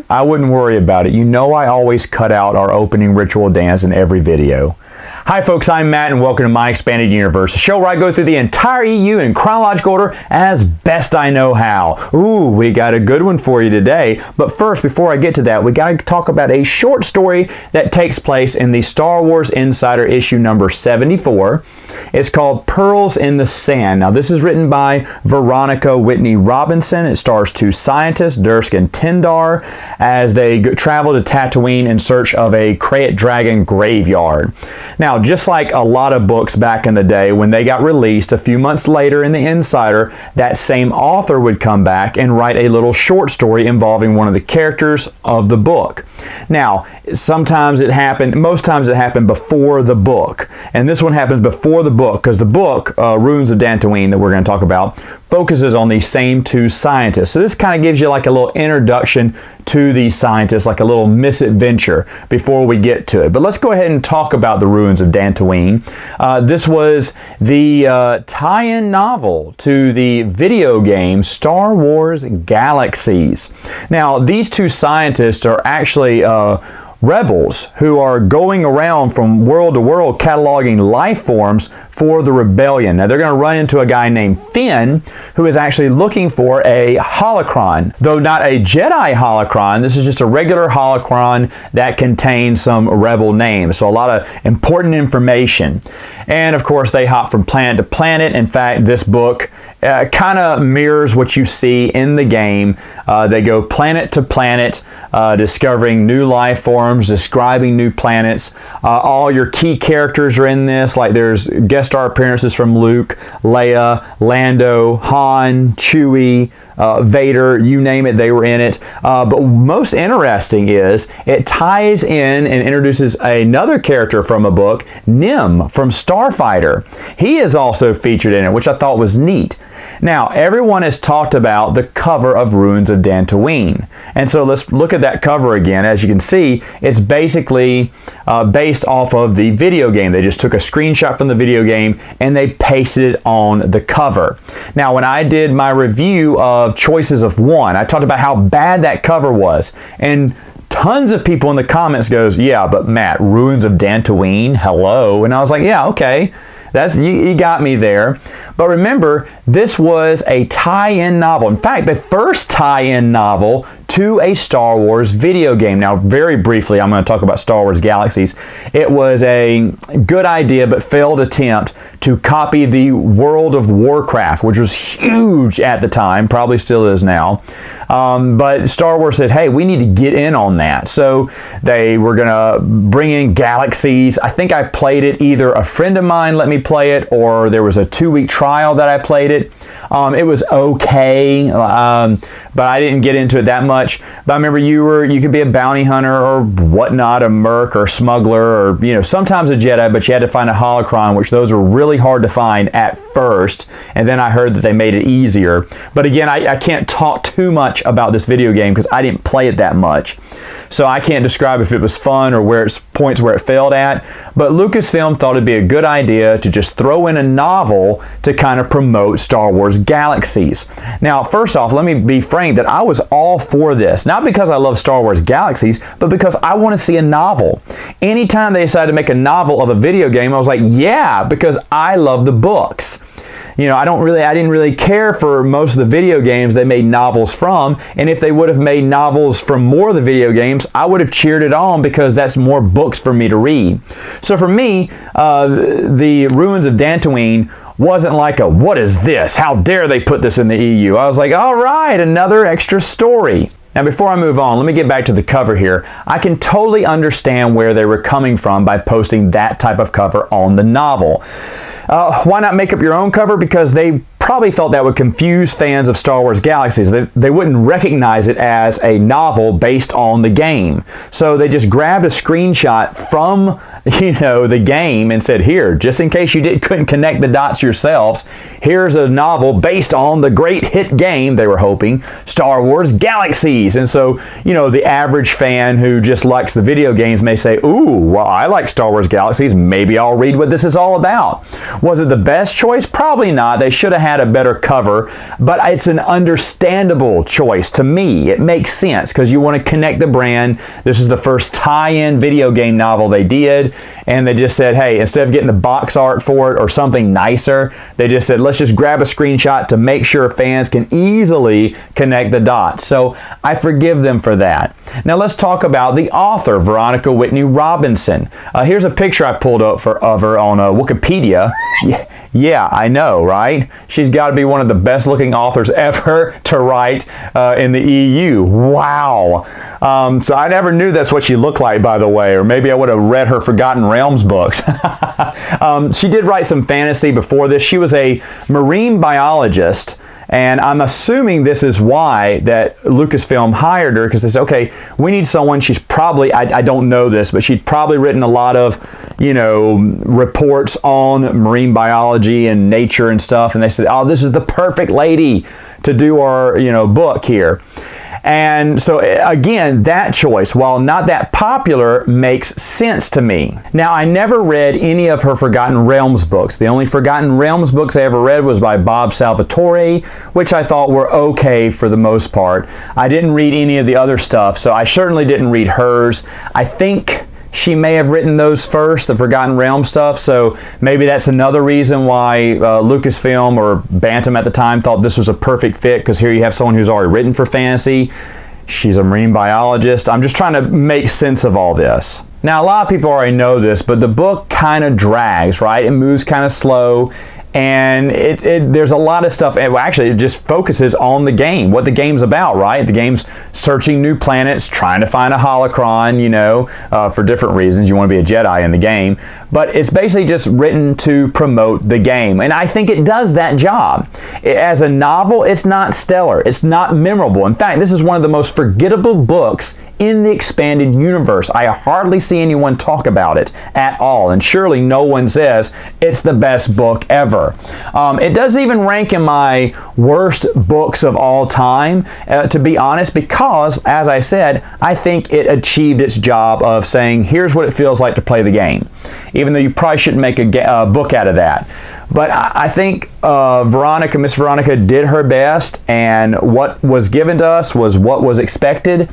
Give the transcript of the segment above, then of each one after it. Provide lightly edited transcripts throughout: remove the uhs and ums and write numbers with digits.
I wouldn't worry about it. You know I always cut out our opening ritual dance in every video. Hi folks, I'm Matt and welcome to My Expanded Universe, a show where I go through the entire EU in chronological order as best I know how. Ooh, we got a good one for you today. But first, before I get to that, we got to talk about a short story that takes place in the Star Wars Insider issue number 74. It's called Pearls in the Sand. Now this is written by Veronica Whitney Robinson. It stars two scientists, Dursk and Tendar, as they travel to Dantooine in search of a Krayt dragon graveyard. Now, just like a lot of books back in the day, when they got released a few months later in the Insider, that same author would come back and write a little short story involving one of the characters of the book. Now, sometimes it happened, most times it happened before the book. And this one happens before the book, because the book, Ruins of Dantooine, that we're going to talk about, focuses on these same two scientists. So this kind of gives you like a little introduction to these scientists, like a little misadventure before we get to it. But let's go ahead and talk about the Ruins of Dantooine. This was the tie-in novel to the video game Star Wars Galaxies. Now, these two scientists are actually rebels who are going around from world to world cataloging life forms for the rebellion. Now they're going to run into a guy named Finn who is actually looking for a holocron. Though not a Jedi holocron, this is just a regular holocron that contains some rebel names. So a lot of important information. And of course they hop from planet to planet. In fact, this book kind of mirrors what you see in the game. They go planet to planet, discovering new life forms, describing new planets. All your key characters are in this, like there's guest star appearances from Luke, Leia, Lando, Han, Chewie, Vader, you name it, they were in it. But most interesting is it ties in and introduces another character from a book, Nim from Starfighter. He is also featured in it, which I thought was neat. Now, everyone has talked about the cover of Ruins of Dantooine. And so let's look at that cover again. As you can see, it's basically based off of the video game. They just took a screenshot from the video game and they pasted it on the cover. Now, when I did my review of Choices of One, I talked about how bad that cover was. And tons of people in the comments goes, yeah, but Matt, Ruins of Dantooine, hello. And I was like, yeah, okay. You got me there. But remember, this was a tie-in novel. In fact, the first tie-in novel to a Star Wars video game. Now, very briefly, I'm going to talk about Star Wars Galaxies. It was a good idea but failed attempt to copy the World of Warcraft, which was huge at the time, probably still is now. But Star Wars said, hey, we need to get in on that. So they were going to bring in Galaxies. I think I played it, either a friend of mine let me play it, or there was a 2-week trial that I played it. It was okay, but I didn't get into it that much. But I remember you could be a bounty hunter or whatnot, a merc or smuggler, or sometimes a Jedi, but you had to find a holocron, which those were really hard to find at first. And then I heard that they made it easier. But again, I can't talk too much about this video game because I didn't play it that much. So I can't describe if it was fun or where it's points where it failed at. But Lucasfilm thought it'd be a good idea to just throw in a novel to kind of promote Star Wars Galaxies. Now, first off, let me be frank that I was all for this. Not because I love Star Wars Galaxies, but because I want to see a novel. Anytime they decided to make a novel of a video game, I was like, yeah, because I love the books. I didn't really care for most of the video games they made novels from, and if they would have made novels from more of the video games, I would have cheered it on because that's more books for me to read. So for me, the Ruins of Dantooine wasn't like what is this? How dare they put this in the EU? I was like, all right, another extra story. Now, before I move on, let me get back to the cover here. I can totally understand where they were coming from by posting that type of cover on the novel. Why not make up your own cover? Because they probably thought that would confuse fans of Star Wars Galaxies. They wouldn't recognize it as a novel based on the game. So they just grabbed a screenshot from the game and said, here, just in case you couldn't connect the dots yourselves, here's a novel based on the great hit game, they were hoping, Star Wars Galaxies. And so, the average fan who just likes the video games may say, ooh, well, I like Star Wars Galaxies. Maybe I'll read what this is all about. Was it the best choice? Probably not. They should have had had a better cover, but it's an understandable choice to me. It makes sense because you want to connect the brand. This is the first tie-in video game novel they did, and they just said, hey, instead of getting the box art for it or something nicer, they just said, let's just grab a screenshot to make sure fans can easily connect the dots. So I forgive them for that. Now let's talk about the author, Veronica Whitney Robinson. Here's a picture I pulled up of her on Wikipedia. Yeah, I know, right? She's got to be one of the best looking authors ever to write in the EU. Wow. So I never knew that's what she looked like, by the way, or maybe I would have read her Forgotten Realms books. She did write some fantasy before this. She was a marine biologist, and I'm assuming this is why that Lucasfilm hired her, because they said, okay, we need someone. She's probably, I don't know this, but she'd probably written a lot of, you know, reports on marine biology and nature and stuff. And they said, oh, this is the perfect lady to do our, you know, book here. And so again, that choice, while not that popular, makes sense to me. Now, I never read any of her Forgotten Realms books. The only Forgotten Realms books I ever read was by Bob Salvatore, which I thought were okay for the most part. I didn't read any of the other stuff, so I certainly didn't read hers. I think she may have written those first, the Forgotten Realms stuff, so maybe that's another reason why Lucasfilm or Bantam at the time thought this was a perfect fit, because here you have someone who's already written for fantasy. She's a marine biologist. I'm just trying to make sense of all this. Now, a lot of people already know this, but the book kind of drags, right? It moves kind of slow. And there's a lot of stuff, actually it just focuses on the game, what the game's about, right? The game's searching new planets, trying to find a holocron, you know, for different reasons. You want to be a Jedi in the game. But it's basically just written to promote the game. And I think it does that job. As a novel, it's not stellar. It's not memorable. In fact, this is one of the most forgettable books in the expanded universe. I hardly see anyone talk about it at all, and surely no one says it's the best book ever. It doesn't even rank in my worst books of all time, to be honest, because, as I said, I think it achieved its job of saying, here's what it feels like to play the game, even though you probably shouldn't make a book out of that. But I think Miss Veronica did her best, and what was given to us was what was expected.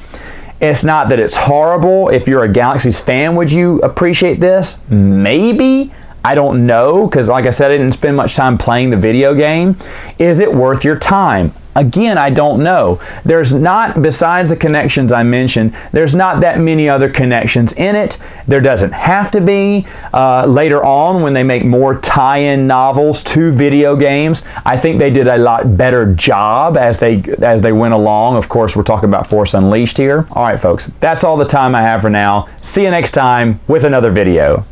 It's not that it's horrible. If you're a Galaxies fan, would you appreciate this? Maybe. I don't know, because like I said, I didn't spend much time playing the video game. Is it worth your time? Again, I don't know. There's not, besides the connections I mentioned, there's not that many other connections in it. There doesn't have to be. Later on, when they make more tie-in novels to video games, I think they did a lot better job as they went along. Of course, we're talking about Force Unleashed here. All right, folks, that's all the time I have for now. See you next time with another video.